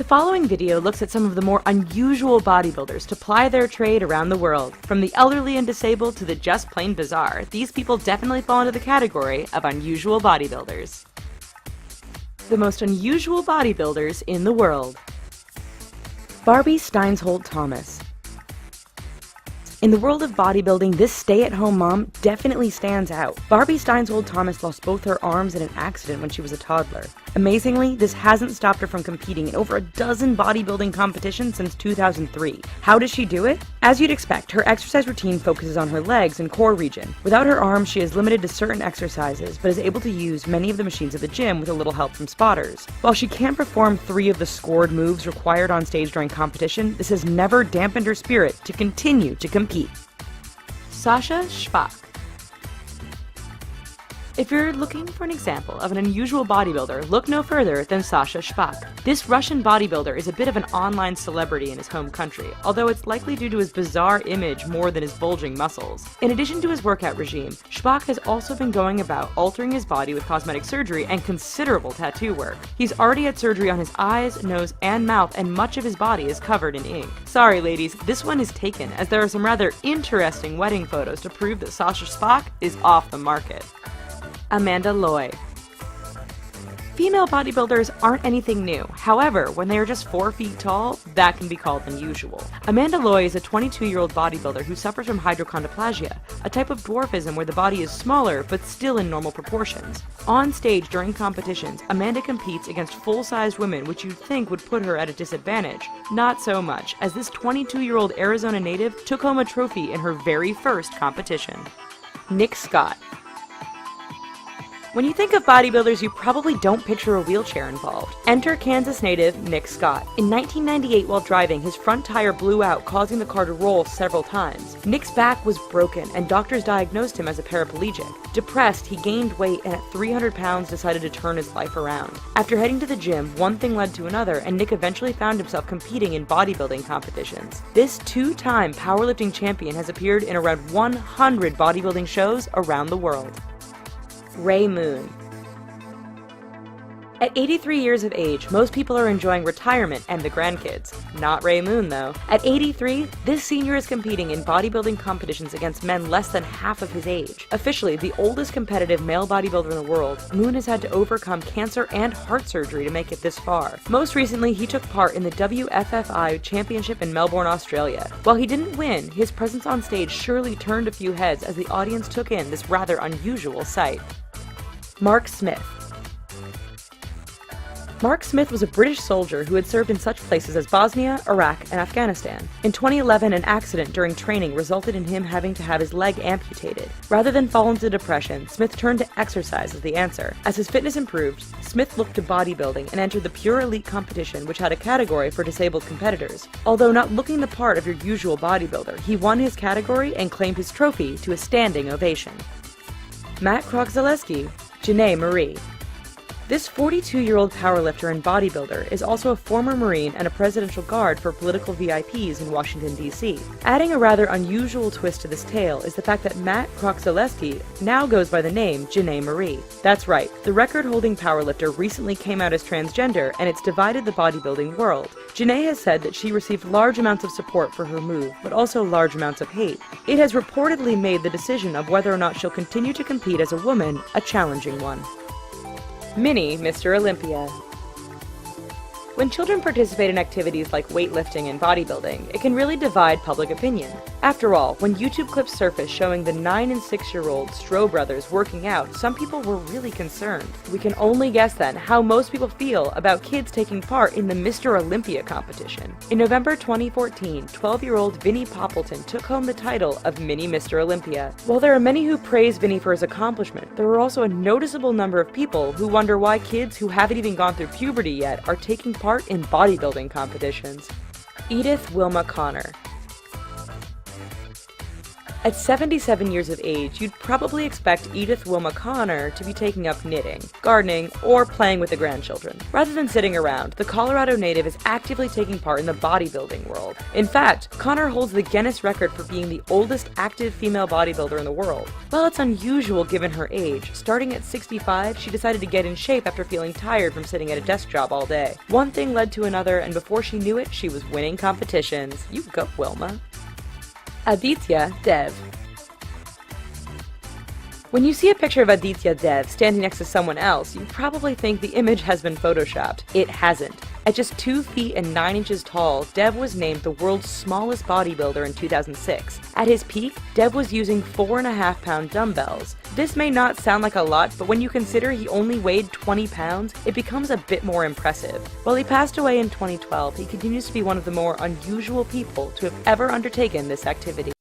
following video looks at some of the more unusual bodybuilders to ply their trade around the world. From the elderly and disabled to the just plain bizarre, these people definitely fall into the category of unusual bodybuilders. The most unusual bodybuilders in the world. Barbie Steinsholt-Thomas. In the world of bodybuilding, this stay-at-home mom definitely stands out. Barbie Steinsholt-Thomas lost both her arms in an accident when she was a toddler. Amazingly, this hasn't stopped her from competing in over a dozen bodybuilding competitions since 2003. How does she do it? As you'd expect, her exercise routine focuses on her legs and core region. Without her arms, she is limited to certain exercises, but is able to use many of the machines at the gym with a little help from spotters. While she can't perform 3 of the scored moves required on stage during competition, this has never dampened her spirit to continue to compete. Sasha Shpak. If you're looking for an example of an unusual bodybuilder, look no further than Sasha Shpak. This Russian bodybuilder is a bit of an online celebrity in his home country, although it's likely due to his bizarre image more than his bulging muscles. In addition to his workout regime, Shpak has also been going about altering his body with cosmetic surgery and considerable tattoo work. He's already had surgery on his eyes, nose, and mouth, and much of his body is covered in ink. Sorry ladies, this one is taken, as there are some rather interesting wedding photos to prove that Sasha Shpak is off the market. Amanda Loy. Female bodybuilders aren't anything new. However, when they are just 4 feet tall, that can be called unusual. Amanda Loy is a 22-year-old bodybuilder who suffers from hypochondroplasia, a type of dwarfism where the body is smaller but still in normal proportions. On stage during competitions, Amanda competes against full-sized women, which you'd think would put her at a disadvantage. Not so much, as this 22-year-old Arizona native took home a trophy in her very first competition. Nick Scott. When you think of bodybuilders, you probably don't picture a wheelchair involved. Enter Kansas native Nick Scott. In 1998, while driving, his front tire blew out, causing the car to roll several times. Nick's back was broken, and doctors diagnosed him as a paraplegic. Depressed, he gained weight and at 300 pounds decided to turn his life around. After heading to the gym, one thing led to another, and Nick eventually found himself competing in bodybuilding competitions. This 2-time powerlifting champion has appeared in around 100 bodybuilding shows around the world. Ray Moon. At 83 years of age, most people are enjoying retirement and the grandkids. Not Ray Moon, though. At 83, this senior is competing in bodybuilding competitions against men less than half of his age. Officially, the oldest competitive male bodybuilder in the world, Moon has had to overcome cancer and heart surgery to make it this far. Most recently, he took part in the WFFI Championship in Melbourne, Australia. While he didn't win, his presence on stage surely turned a few heads as the audience took in this rather unusual sight. Mark Smith. Mark Smith was a British soldier who had served in such places as Bosnia, Iraq, and Afghanistan. In 2011, an accident during training resulted in him having to have his leg amputated. Rather than fall into depression, Smith turned to exercise as the answer. As his fitness improved, Smith looked to bodybuilding and entered the Pure Elite competition, which had a category for disabled competitors. Although not looking the part of your usual bodybuilder, he won his category and claimed his trophy to a standing ovation. Matt Krok-Zaleski. Janae Marie. This 42-year-old powerlifter and bodybuilder is also a former Marine and a presidential guard for political VIPs in Washington, D.C. Adding a rather unusual twist to this tale is the fact that Matt Krok-Zaleski now goes by the name Janae Marie. That's right, the record-holding powerlifter recently came out as transgender, and it's divided the bodybuilding world. Janae has said that she received large amounts of support for her move, but also large amounts of hate. It has reportedly made the decision of whether or not she'll continue to compete as a woman a challenging one. Mini Mr. Olympia. When children participate in activities like weightlifting and bodybuilding, it can really divide public opinion. After all, when YouTube clips surfaced showing the 9 and 6-year-old Stroh brothers working out, some people were really concerned. We can only guess then how most people feel about kids taking part in the Mr. Olympia competition. In November 2014, 12-year-old Vinnie Poppleton took home the title of Mini Mr. Olympia. While there are many who praise Vinnie for his accomplishment, there are also a noticeable number of people who wonder why kids who haven't even gone through puberty yet are taking part in bodybuilding competitions. Edith Wilma Connor. At 77 years of age, you'd probably expect Edith Wilma Connor to be taking up knitting, gardening, or playing with the grandchildren. Rather than sitting around, the Colorado native is actively taking part in the bodybuilding world. In fact, Connor holds the Guinness record for being the oldest active female bodybuilder in the world. While it's unusual given her age, starting at 65, she decided to get in shape after feeling tired from sitting at a desk job all day. One thing led to another, and before she knew it, she was winning competitions. You go, Wilma. Aditya Dev. When you see a picture of Aditya Dev standing next to someone else, you probably think the image has been photoshopped. It hasn't. At just 2 feet and 9 inches tall, Dev was named the world's smallest bodybuilder in 2006. At his peak, Dev was using 4.5-pound dumbbells. This may not sound like a lot, but when you consider he only weighed 20 pounds, it becomes a bit more impressive. While he passed away in 2012, he continues to be one of the more unusual people to have ever undertaken this activity.